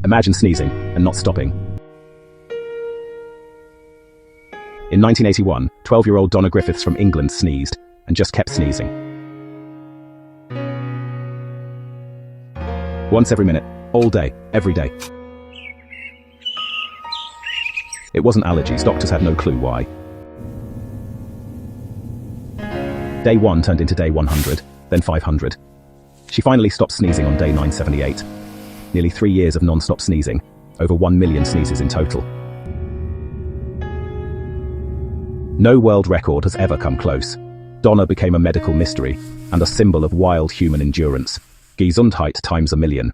Imagine sneezing and not stopping. In 1981, 12-year-old Donna Griffiths from England sneezed and just kept sneezing. Once every minute, all day, every day. It wasn't allergies, doctors had no clue why. Day 1 turned into day 100, then 500. She finally stopped sneezing on day 978. Nearly 3 years of non-stop sneezing, over 1 million sneezes in total. No world record has ever come close. Donna became a medical mystery and a symbol of wild human endurance. Gesundheit times a million.